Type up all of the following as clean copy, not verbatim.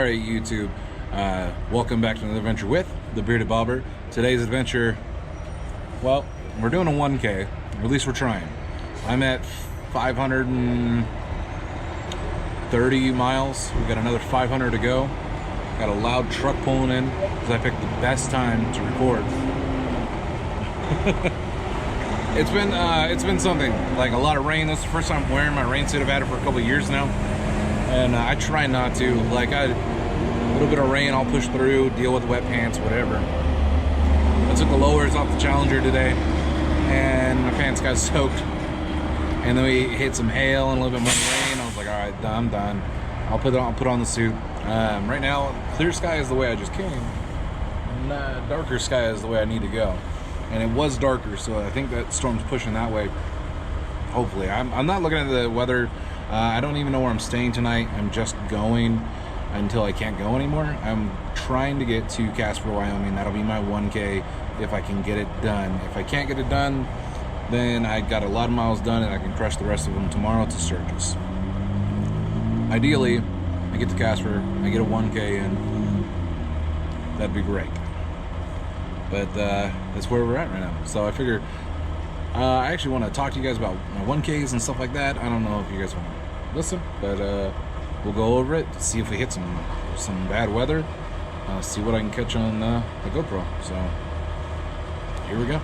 Alright YouTube, welcome back to another adventure with the Bearded Bobber. Today's adventure, well, we're doing a 1K, or at least we're trying. I'm at 530 miles, we got another 500 to go. Got a loud truck pulling in, because I picked the best time to record. It's been something, like a lot of rain. This is the first time I'm wearing my rain suit. I've had it for a couple of years now. And I try not to, like a little bit of rain, I'll push through, deal with wet pants, whatever. I took the lowers off the Challenger today, and my pants got soaked. And then we hit some hail and a little bit more rain. I was like, all right, I'm done. I'll put on the suit. Right now, clear sky is the way I just came. And darker sky is the way I need to go. And it was darker, so I think that storm's pushing that way. Hopefully, I'm not looking at the weather. I don't even know where I'm staying tonight. I'm just going until I can't go anymore. I'm trying to get to Casper, Wyoming. That'll be my 1K if I can get it done. If I can't get it done, then I got a lot of miles done and I can crush the rest of them tomorrow to Sturgis. Ideally, I get to Casper, I get a 1K in. That'd be great. But that's where we're at right now. So I figure I actually want to talk to you guys about my 1Ks and stuff like that. I don't know if you guys want to listen, but we'll go over it, see if we hit some bad weather, see what I can catch on the GoPro. So here we go.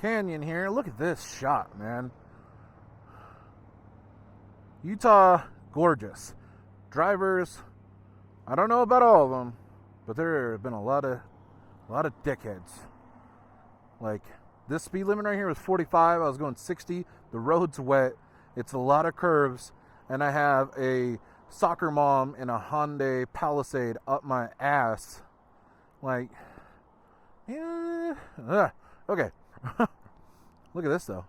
Canyon here. Look at this shot, man. Utah, gorgeous. Drivers, I don't know about all of them, but there have been a lot of dickheads. Like, this speed limit right here was 45. I was going 60. The road's wet. It's a lot of curves, and I have a soccer mom in a Hyundai Palisade up my ass. Like, yeah. Okay. Look at this though.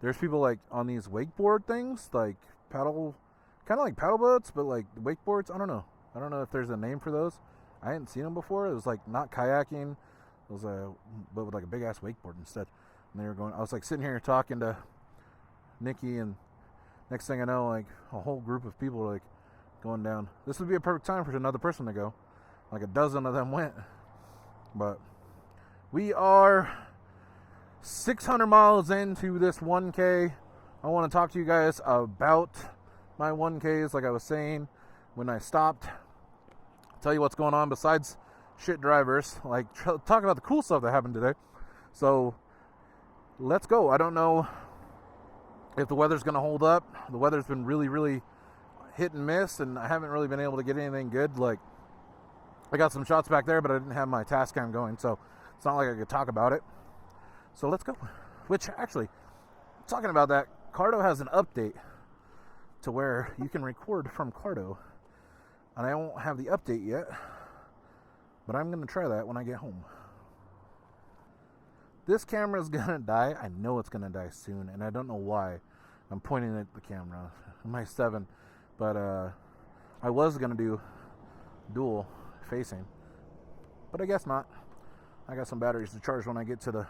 There's people like on these wakeboard things, like kind of like paddle boats, but like wakeboards. I don't know if there's a name for those. I hadn't seen them before. It was like not kayaking. It was but with like a big ass wakeboard instead. And they were going. I was like sitting here talking to Nikki, and next thing I know, like a whole group of people were like going down. This would be a perfect time for another person to go. Like a dozen of them went, but we are 600 miles into this 1K. I want to talk to you guys about my 1Ks, like I was saying when I stopped. Tell you what's going on besides shit drivers. Like, talk about the cool stuff that happened today. So, let's go. I don't know if the weather's going to hold up. The weather's been really, really hit and miss, and I haven't really been able to get anything good. Like, I got some shots back there, but I didn't have my task cam going, so it's not like I could talk about it. So let's go. Which, actually, talking about that, Cardo has an update to where you can record from Cardo. And I won't have the update yet, but I'm going to try that when I get home. This camera is going to die. I know it's going to die soon, and I don't know why. I'm pointing at the camera. My 7. But I was going to do dual facing, but I guess not. I got some batteries to charge when I get to the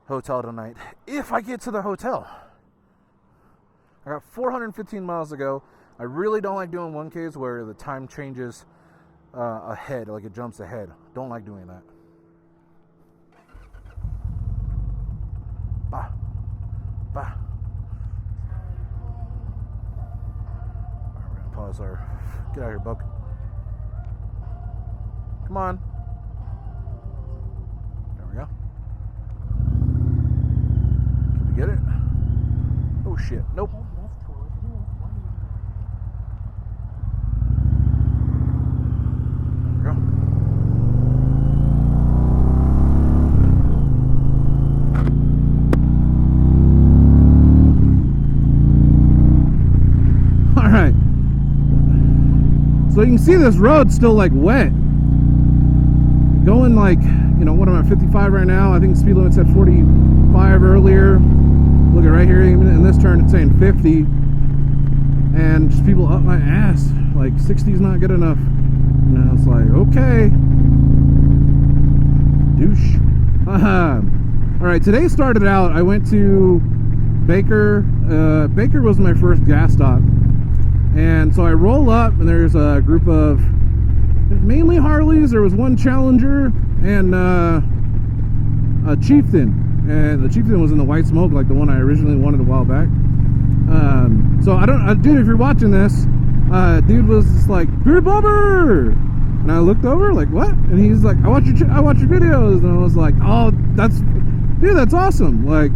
hotel tonight. If I get to the hotel. I got 415 miles to go. I really don't like doing 1Ks where the time changes ahead, like it jumps ahead. Don't like doing that. Bah. Bah. Alright, we're gonna pause our... Get out of here, bug. Come on. There we go. Can we get it? Oh shit. Nope. There we go. Alright. So you can see this road's still like wet. Going like, you know, what am I, 55 right now? I think the speed limit said 45 earlier. Look at right here, even in this turn it's saying 50. And just people up my ass. Like 60 is not good enough. And I was like, okay. Douche. Alright, today started out, I went to Baker. Baker was my first gas stop. And so I roll up, and there's a group of mainly Harleys. There was one Challenger and a Chieftain, and the Chieftain was in the white smoke, like the one I originally wanted a while back. So I don't, dude, if you're watching this, dude was just like, "Beard Bobber," and I looked over like, "What?" And he's like, I watch your videos," and I was like, "Oh, that's awesome!" Like,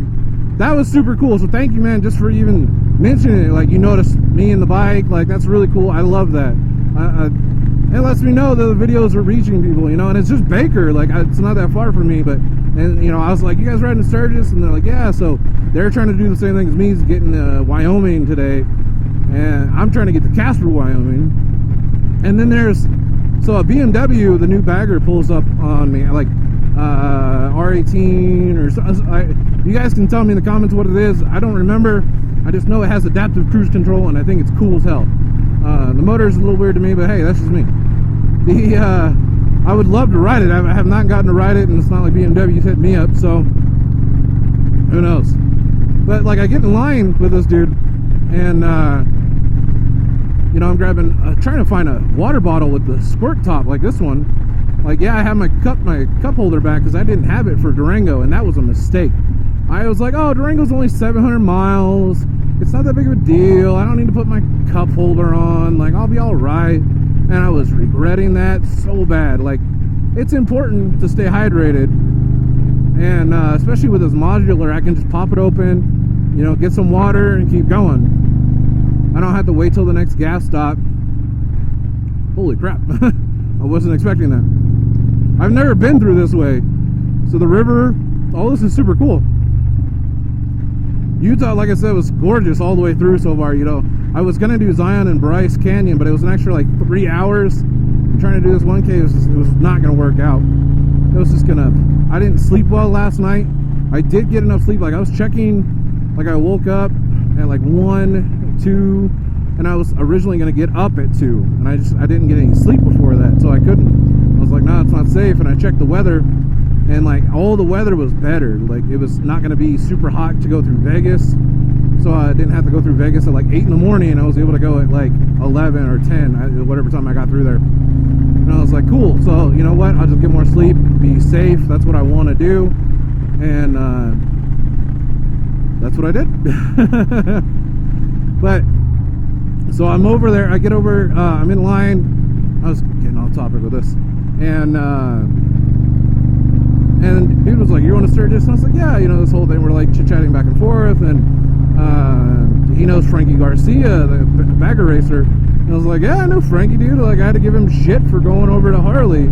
that was super cool. So thank you, man, just for even mentioning it. Like, you noticed me in the bike, like, that's really cool. I love that. It lets me know that the videos are reaching people, you know. And it's just Baker, like, it's not that far from me, but, and you know, I was like, "You guys riding to Sturgis?" And they're like, "Yeah." So they're trying to do the same thing as me, is getting to Wyoming today, and I'm trying to get to Casper, Wyoming. And then there's, so a BMW, the new bagger, pulls up on me, like R18 or something. You guys can tell me in the comments what it is. I don't remember. I just know it has adaptive cruise control, and I think it's cool as hell. The motor is a little weird to me, but hey, that's just me. I would love to ride it. I have not gotten to ride it, and it's not like BMW's hit me up, so who knows. But like, I get in line with this dude, and you know, I'm grabbing, trying to find a water bottle with the squirt top like this one. Like, yeah, I have my cup holder back because I didn't have it for Durango, and that was a mistake. I was like, "Oh, Durango's only 700 miles. It's not that big of a deal. I don't need to put my cup holder on. Like, I'll be all right." And I was regretting that so bad. Like, it's important to stay hydrated, and especially with this modular, I can just pop it open, you know, get some water, and keep going. I don't have to wait till the next gas stop. Holy crap! I wasn't expecting that. I've never been through this way, so the river, all this is super cool. Utah, like I said, was gorgeous all the way through so far. You know, I was gonna do Zion and Bryce Canyon, but it was an extra like 3 hours. I'm trying to do this 1K, it was not gonna work out. It was just gonna, I didn't sleep well last night. I did get enough sleep. Like, I was checking, like, I woke up at like 1, 2, and I was originally gonna get up at 2, and I didn't get any sleep before that, so I couldn't. I was like, "No, it's not safe." And I checked the weather, and like, all the weather was better. Like, it was not going to be super hot to go through Vegas, so I didn't have to go through Vegas at like 8 in the morning, and I was able to go at like 11 or 10, whatever time I got through there. And I was like, cool. So you know what, I'll just get more sleep, be safe. That's what I want to do, and that's what I did. But so I'm over there, I get over, I'm in line. I was getting off topic with this, and dude was like, "You want to Sturgis?" And I was like, "Yeah," you know, this whole thing, we're like chit-chatting back and forth, and he knows Frankie Garcia, the bagger racer, and I was like, "Yeah, I know Frankie, dude." Like, I had to give him shit for going over to Harley,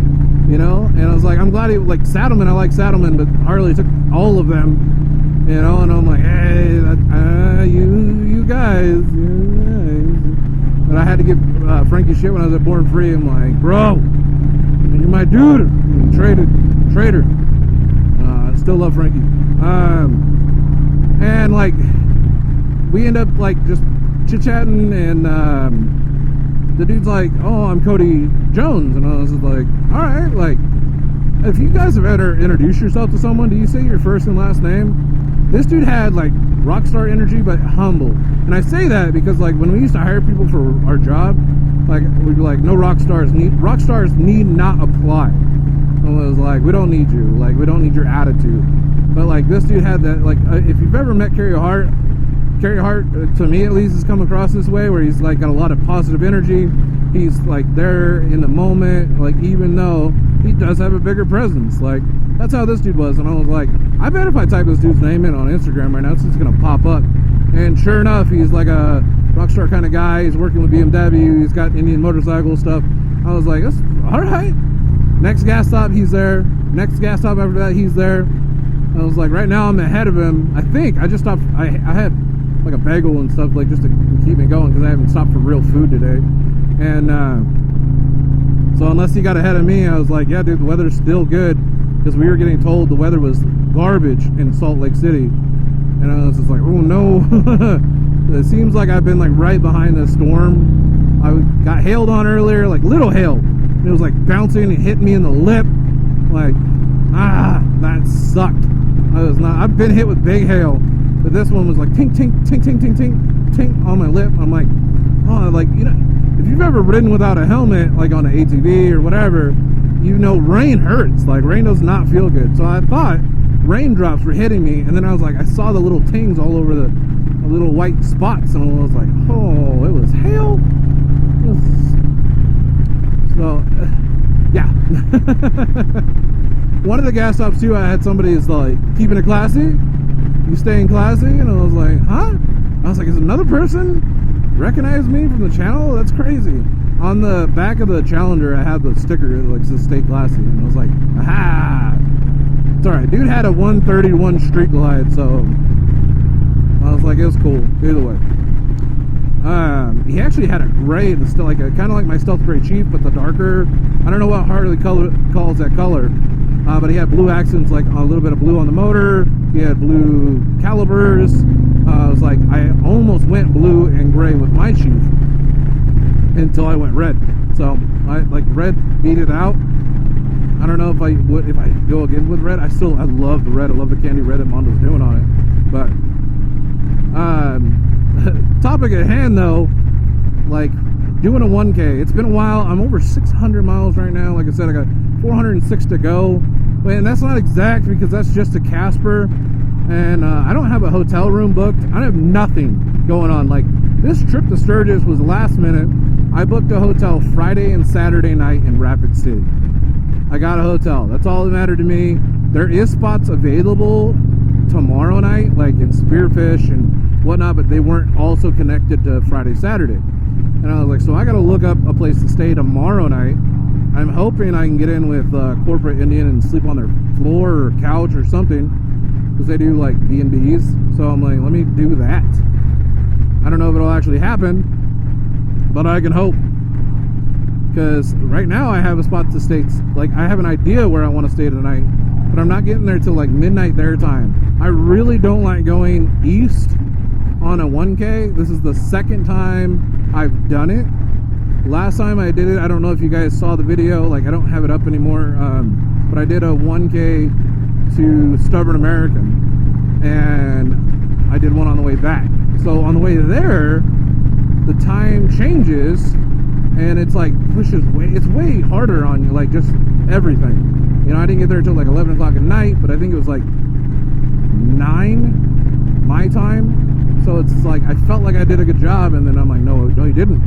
you know, and I was like, I'm glad he, like, Saddlemen, I like Saddlemen, but Harley took all of them, you know, and I'm like, "Hey, you guys. But I had to give Frankie shit when I was at Born Free. I'm like, "Bro, you're my dude." Traitor. Still love Frankie. And like, we end up like just chit-chatting, and the dude's like, "Oh, I'm Cody Jones," and I was like, "All right, like, if you guys have ever introduced yourself to someone, do you say your first and last name?" This dude had like rock star energy, but humble. And I say that because, like, when we used to hire people for our job, like, we'd be like, "No, rock stars need not apply." And I was like, "We don't need you. Like, we don't need your attitude." But like, this dude had that, like, if you've ever met Carrie Hart, to me at least, has come across this way, where he's like got a lot of positive energy, he's like there in the moment, like even though he does have a bigger presence. Like that's how this dude was. And I was like, I bet if I type this dude's name in on Instagram right now, it's just gonna pop up. And sure enough, he's like a rockstar kind of guy. He's working with BMW. He's got Indian motorcycle stuff. I was like, that's all right. Next gas stop, he's there. Next gas stop after that, he's there. I was like, right now I'm ahead of him. I think I just stopped. I had like a bagel and stuff, like just to keep me going, because I haven't stopped for real food today. And so unless he got ahead of me, I was like, yeah, dude, the weather's still good, because we were getting told the weather was garbage in Salt Lake City. And I was just like, oh no. It seems like I've been like right behind the storm. I got hailed on earlier, like little hail. It was like bouncing and hitting me in the lip. Like, that sucked. I've been hit with big hail, but this one was like tink, tink, tink, tink, tink, tink, tink on my lip. I'm like, oh, like, you know, if you've ever ridden without a helmet, like on an ATV or whatever, you know rain hurts. Like, rain does not feel good. So I thought raindrops were hitting me, and then I was like, I saw the little tings all over the little white spots, and I was like, oh, it was hail. So, yeah. One of the gas stops too, I had somebody is like, keeping it classy, you staying classy, and I was like, huh? I was like, is another person recognize me from the channel? That's crazy. On the back of the Challenger, I had the sticker that like says stay classy, and I was like, aha! It's alright. Dude had a 131 Street Glide, so I was like, it was cool. Either way. He actually had a gray, still like kind of like my Stealth Gray Chief, but the darker. I don't know what Harley calls that color, but he had blue accents, like a little bit of blue on the motor. He had blue calipers. I was like, I almost went blue and gray with my Chief until I went red. So I like red beat it out. I don't know if I would if I go again with red. I love the red. I love the candy red that Mondo's doing on it. But topic at hand though, like doing a 1K. It's been a while. I'm over 600 miles right now. Like I said, I got 406 to go. And that's not exact, because that's just a Casper. And I don't have a hotel room booked. I have nothing going on. Like, this trip to Sturgis was last minute. I booked a hotel Friday and Saturday night in Rapid City. I got a hotel. That's all that mattered to me. There is spots available tomorrow night, like in Spearfish and whatnot, but they weren't also connected to Friday, Saturday. And I was like, so I got to look up a place to stay tomorrow night. I'm hoping I can get in with Corporate Indian and sleep on their floor or couch or something, because they do like B&Bs. So I'm like, let me do that. I don't know if it'll actually happen, but I can hope. Because right now I have a spot to stay. Like, I have an idea where I want to stay tonight, but I'm not getting there till like midnight their time. I really don't like going east on a 1K. This is the second time I've done it. Last time I did it, I don't know if you guys saw the video. Like, I don't have it up anymore, but I did a 1K to Stubborn American, and I did one on the way back. So on the way there, the time changes, and it's like it's way harder on you, like just everything. You know, I didn't get there until like 11 o'clock at night, but I think it was like 9 my time. So it's like, I felt like I did a good job, and then I'm like, no, you didn't.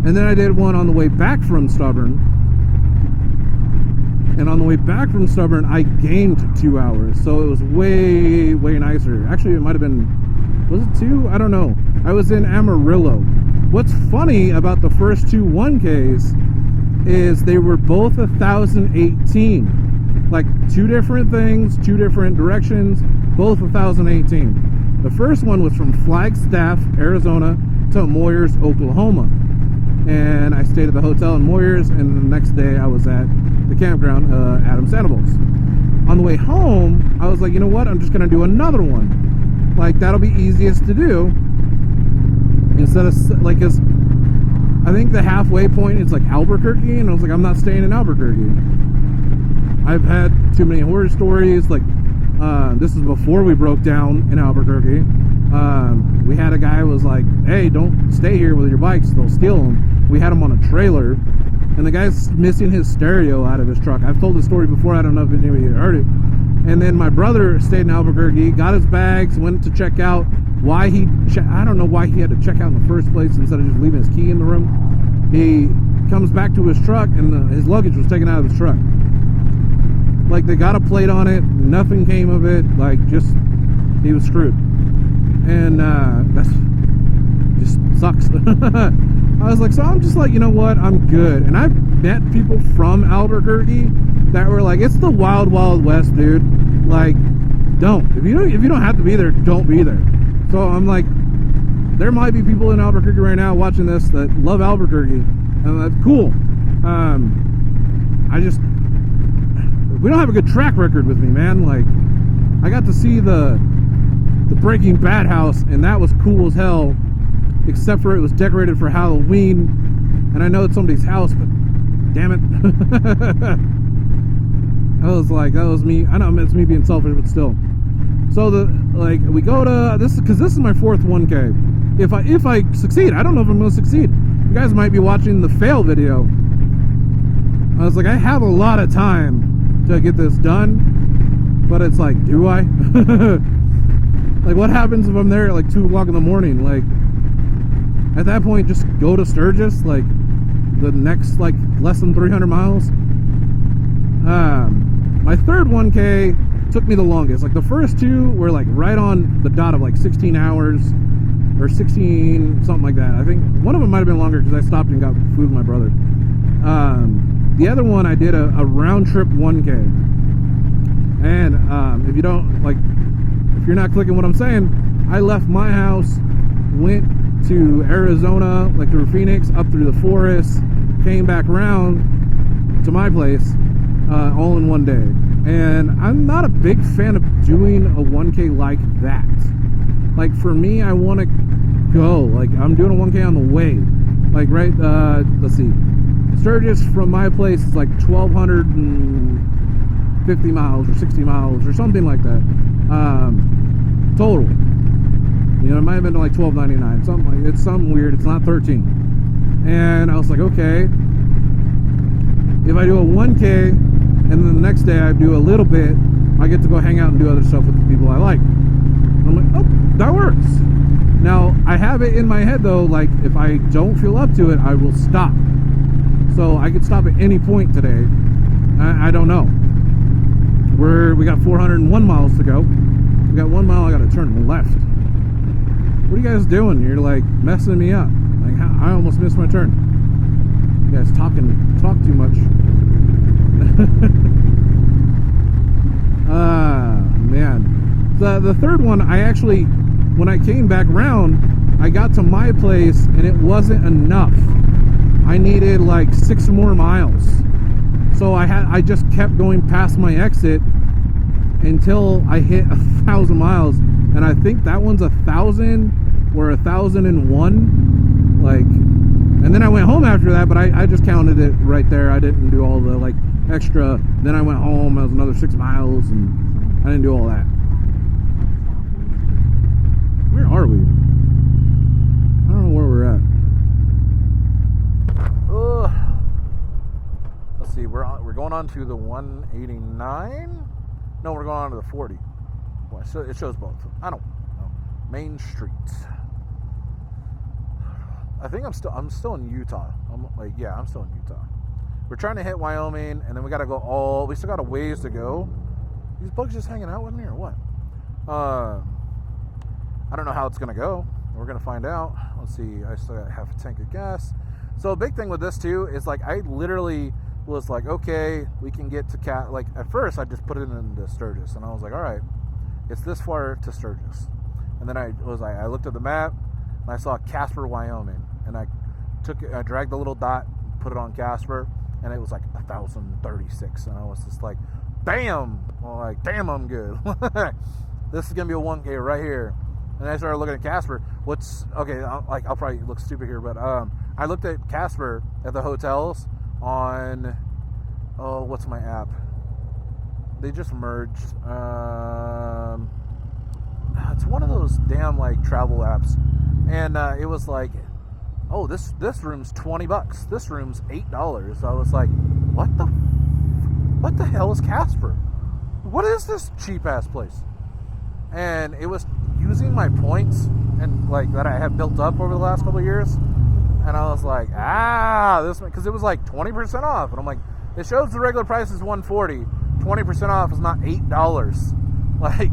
And then I did one on the way back from Stubborn. And on the way back from Stubborn, I gained 2 hours. So it was way, way nicer. Actually, it might have been, was it 2? I don't know. I was in Amarillo. What's funny about the first 2 1Ks is they were both 1,018. Like, 2 different things, 2 different directions, both 1,018. The first one was from Flagstaff, Arizona to Moyers, Oklahoma. And I stayed at the hotel in Moyers, and the next day I was at the campground, Adam Sandoval's. On the way home, I was like, you know what? I'm just going to do another one. Like, that'll be easiest to do. Instead of, like, cause I think the halfway point is like Albuquerque, and I was like, I'm not staying in Albuquerque. I've had too many horror stories. Like, this is before we broke down in Albuquerque. We had a guy who was like, hey, don't stay here with your bikes, they'll steal them. We had him on a trailer, and the guy's missing his stereo out of his truck. I've told the story before, I don't know if anybody heard it. And then my brother stayed in Albuquerque, got his bags, went to check out, why I don't know why he had to check out in the first place instead of just leaving his key in the room. He comes back to his truck, and his luggage was taken out of his truck. Like, they got a plate on it, nothing came of it, like, just, he was screwed. And, that's just sucks. I was like, so I'm just like, you know what, I'm good. And I've met people from Albuquerque that were like, it's the wild, wild west, dude. Like, don't. If you don't have to be there, don't be there. So I'm like, there might be people in Albuquerque right now watching this that love Albuquerque, and that's cool. We don't have a good track record with me, man. Like, I got to see the Breaking Bad house, and that was cool as hell, except for it was decorated for Halloween, and I know it's somebody's house, but damn it. I was like, that was me. I know it's me being selfish, but still. So we go to this, because this is my 4th 1K. If I succeed, I don't know if I'm going to succeed. You guys might be watching the fail video. I was like, I have a lot of time to get this done, but it's like, do I? Like, what happens if I'm there at like 2 o'clock in the morning? Like, at that point, just go to Sturgis, like the next, like, less than 300 miles. My 3rd 1K took me the longest. Like, the first 2 were like right on the dot of like 16 hours or 16, something like that. I think one of them might have been longer because I stopped and got food with my brother. The other one, I did a round trip 1K. And if you don't, like, if you're not clicking what I'm saying, I left my house, went to Arizona, like through Phoenix, up through the forest, came back around to my place, all in one day. And I'm not a big fan of doing a 1K like that. Like, for me, I want to go. Like, I'm doing a 1K on the way. Like, right, let's see. Sturgis from my place is like 1,250 miles or 60 miles or something like that. Total. You know, it might have been like 12.99. Something like, it's something weird. It's not 13. And I was like, okay, if I do a 1K and then the next day I do a little bit, I get to go hang out and do other stuff with the people I like. I'm like, oh, that works. Now, I have it in my head though, like, if I don't feel up to it, I will stop. So I could stop at any point today. I don't know. We got 401 miles to go. We got 1 mile I gotta turn left. What are you guys doing? You're like messing me up. Like, I almost missed my turn. You guys talk too much. Man. The 3rd one, I actually, when I came back round, I got to my place and it wasn't enough. I needed like 6 more miles. So I just kept going past my exit until I hit 1,000 miles. And I think that one's 1,000 or 1,001. Like, and then I went home after that, but I just counted it right there. I didn't do all the like extra. Then I went home. That was another 6 miles, and I didn't do all that. Where are we? I don't know where we're at. Let's see. We're going on to the 189. No, we're going on to the 40. Well, so it shows both. I don't know. Main Street. I think I'm still in Utah. I'm still in Utah. We're trying to hit Wyoming, and then we still got a ways to go. These bugs just hanging out with me or what? I don't know how it's gonna go. We're gonna find out. Let's see. I still got half a tank of gas. So a big thing with this too is, like, I literally was like, okay, we can get to like, at first I just put it into Sturgis, and I was like, all right, it's this far to Sturgis. And then I looked at the map and I saw Casper, Wyoming, and I dragged the little dot, put it on Casper, and it was like 1,036, and I was just like, bam! I'm like, damn, I'm good. This is gonna be a 1K right here. And I started looking at Casper. I'll probably look stupid here, but I looked at Casper at the hotels on, what's my app? They just merged. It's one of those damn like travel apps, and it was like, oh, this room's $20. This room's $8. So I was like, what the hell is Casper? What is this cheap ass place? And it was using my points and like that I had built up over the last couple of years, and I was like, this, because it was like 20% off, and I'm like, it shows the regular price is $140, 20% off is not $8. Like,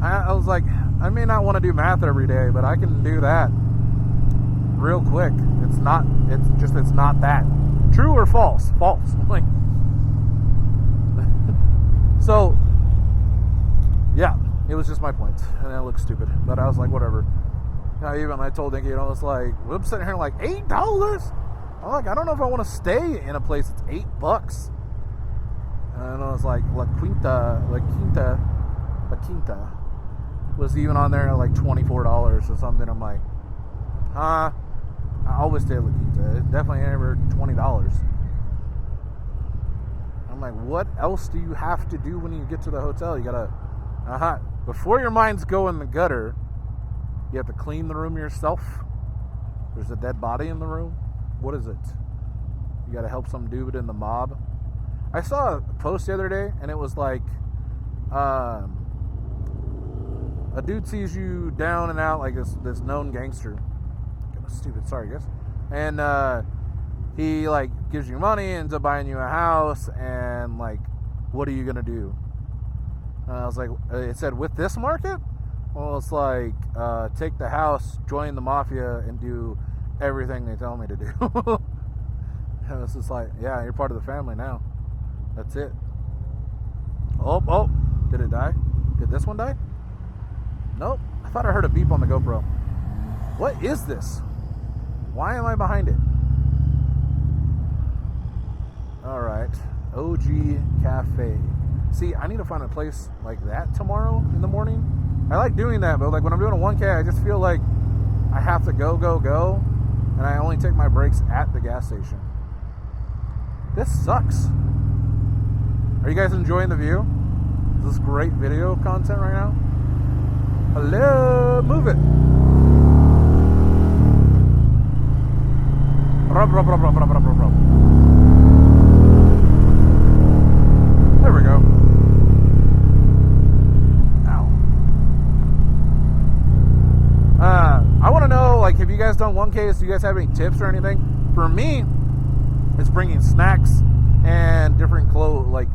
I was like, I may not want to do math every day, but I can do that real quick. It's not that. True or false? False. Like, so, yeah, it was just my point, and it looked stupid, but I was like, whatever. I told Nikki, I was like, I'm sitting here like, $8? I'm like, I don't know if I want to stay in a place that's $8. And I was like, La Quinta was even on there at like $24 or something. I'm like, I always stay at La Quinta. It's definitely never $20. I'm like, what else do you have to do when you get to the hotel? You gotta, before your minds go in the gutter, you have to clean the room yourself. There's a dead body in the room. What is it? You gotta help some dude in the mob. I saw a post the other day, and it was like, a dude sees you down and out like this known gangster. Stupid, sorry guys. And he like gives you money, ends up buying you a house, and like, what are you gonna do? And I was like, it said with this market? Well, it's like, take the house, join the mafia, and do everything they tell me to do. And it's just like, yeah, you're part of the family now. That's it. Oh, did it die? Did this one die? Nope. I thought I heard a beep on the GoPro. What is this? Why am I behind it? Alright. OG Cafe. See, I need to find a place like that tomorrow in the morning. I like doing that, but like when I'm doing a 1K, I just feel like I have to go, and I only take my breaks at the gas station. This sucks. Are you guys enjoying the view? Is this great video content right now? Hello, move it. There we go. Ow. I want to know, like, have you guys done 1Ks? Do you guys have any tips or anything? For me, it's bringing snacks and different clothes. Like,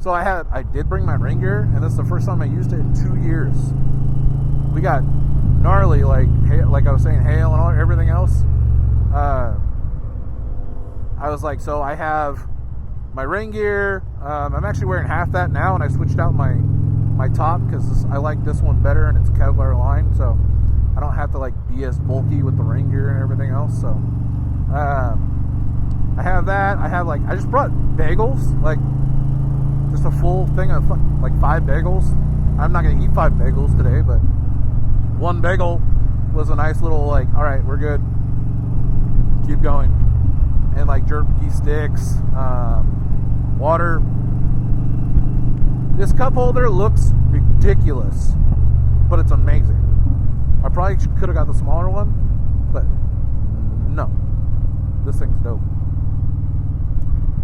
so I did bring my rain gear, and this is the first time I used it in 2 years. We got gnarly, like I was saying, hail and all everything else. I was like, so I have my rain gear. I'm actually wearing half that now, and I switched out my top because I like this one better, and it's Kevlar line, so I don't have to like be as bulky with the rain gear and everything else. So I have that. I just brought bagels, like just a full thing of like 5 bagels. I'm not gonna eat 5 bagels today, but 1 bagel was a nice little like, all right, we're good, keep going. And like jerky sticks, water. This cup holder looks ridiculous, but it's amazing. I probably could have got the smaller one, but no, this thing's dope.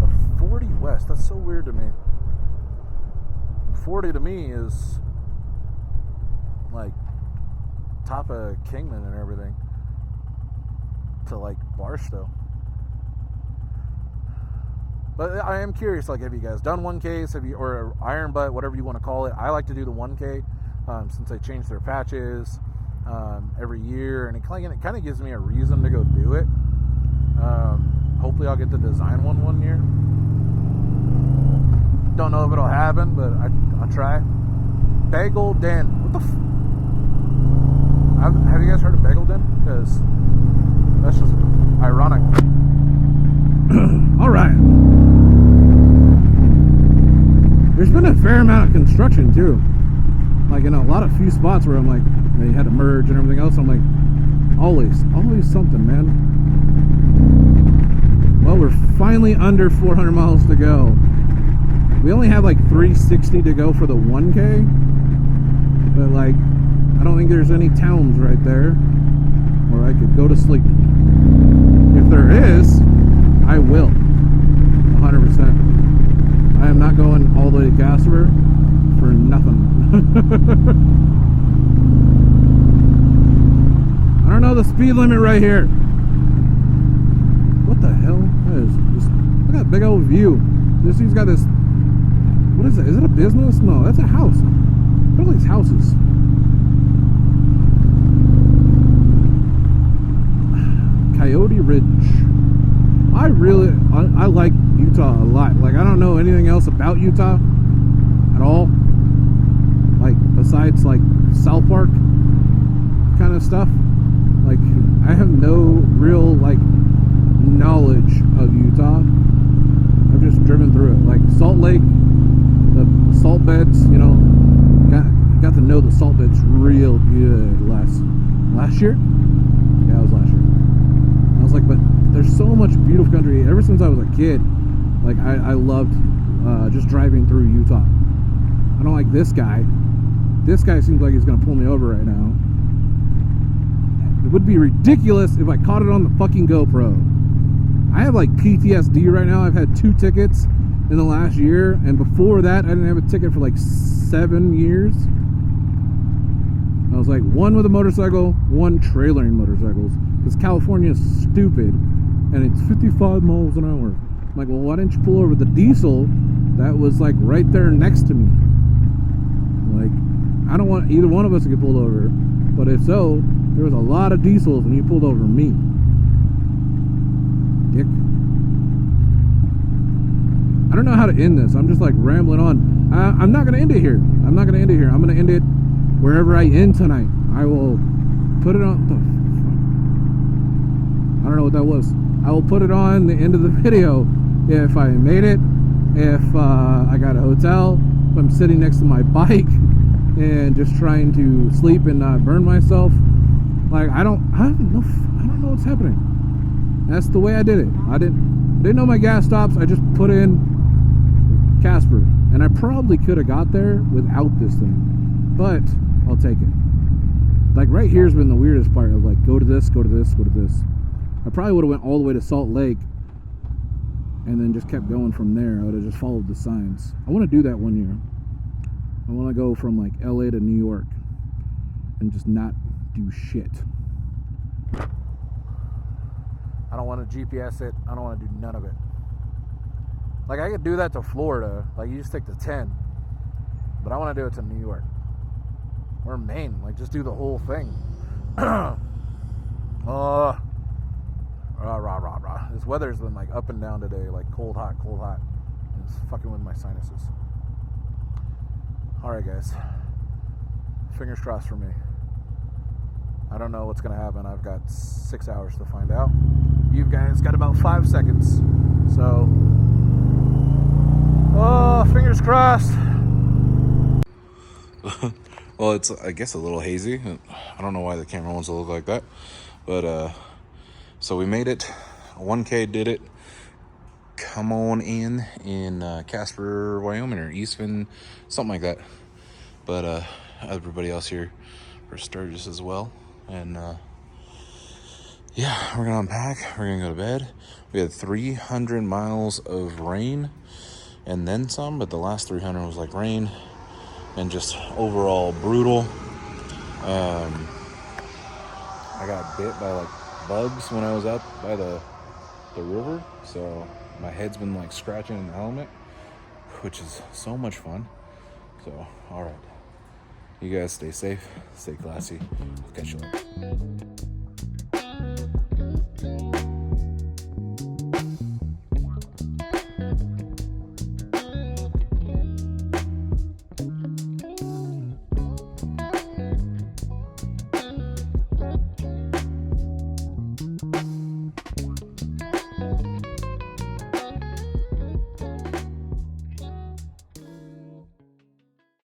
The 40 West, that's so weird to me. 40 to me is like top of Kingman and everything to like Barstow. But I am curious, like, have you guys done 1Ks? Or Iron Butt, whatever you want to call it? I like to do the 1K since they change their patches every year, and it kind of gives me a reason to go do it. Hopefully I'll get to design one year. Don't know if it'll happen, but I'll try. Bagel Den. What the have you guys heard of Bagel Den? Because that's just ironic. All right. There's been a fair amount of construction too, like in a few spots where I'm like, they had to merge and everything else. I'm like, always something, man. Well, we're finally under 400 miles to go. We only have like 360 to go for the 1K, but like, I don't think there's any towns right there where I could go to sleep. If there is, I will, 100%. I am not going all the way to Casper for nothing. don't know the speed limit right here. What the hell? That is just, look at that big old view. This dude's got this. What is it? Is it a business? No, that's a house. Look at all these houses. Coyote Ridge. I like Utah a lot. Like, I don't know anything else about Utah at all. Like, besides like South Park kind of stuff. Like, I have no real like knowledge of Utah. I've just driven through it. Like Salt Lake, the salt beds, you know, got to know the salt beds real good last year. Yeah, it was last year. I was like, but there's so much beautiful country. Ever since I was a kid, like I loved just driving through Utah. I don't like this guy. This guy seems like he's gonna pull me over right now. It would be ridiculous if I caught it on the fucking GoPro. I have like PTSD right now. I've had 2 tickets in the last year, and before that I didn't have a ticket for like 7 years. I was like, 1 with a motorcycle, 1 trailering motorcycles, because California is stupid and it's 55 miles an hour. I'm like, well, why didn't you pull over the diesel that was like right there next to me? Like, I don't want either one of us to get pulled over, but if so, there was a lot of diesels and you pulled over me. Dick. I don't know how to end this. I'm just like rambling on. I'm not going to end it here. I'm not going to end it here. I'm going to end it wherever I end tonight. I will put it on. I don't know what that was. I will put it on the end of the video if I made it, if I got a hotel, if I'm sitting next to my bike and just trying to sleep and not burn myself. Like, I don't know what's happening. That's the way I did it. I didn't know my gas stops. I just put in Casper, and I probably could have got there without this thing, but I'll take it. Like, right here's been the weirdest part of like, go to this, go to this, go to this. I probably would have went all the way to Salt Lake and then just kept going from there. I would have just followed the signs. I want to do that one year. I want to go from like LA to New York and just not do shit. I don't want to GPS it. I don't want to do none of it. Like, I could do that to Florida. Like, you just take the 10. But I want to do it to New York. Or Maine. Like, just do the whole thing. This weather's been, like, up and down today. Like, cold, hot, cold, hot. And it's fucking with my sinuses. Alright, guys. Fingers crossed for me. I don't know what's going to happen. I've got 6 hours to find out. You guys got about 5 seconds. So, fingers crossed. Well, it's, I guess, a little hazy. I don't know why the camera wants to look like that. But, so we made it. 1K did it. Come on in Casper, Wyoming, or Eastman, something like that. But, everybody else here for Sturgis as well. And, yeah, we're gonna unpack. We're gonna go to bed. We had 300 miles of rain and then some, but the last 300 was like rain and just overall brutal. I got bit by like bugs when I was out by the river, so my head's been like scratching in the helmet, which is so much fun. So, all right, you guys stay safe, stay classy. I'll catch you later.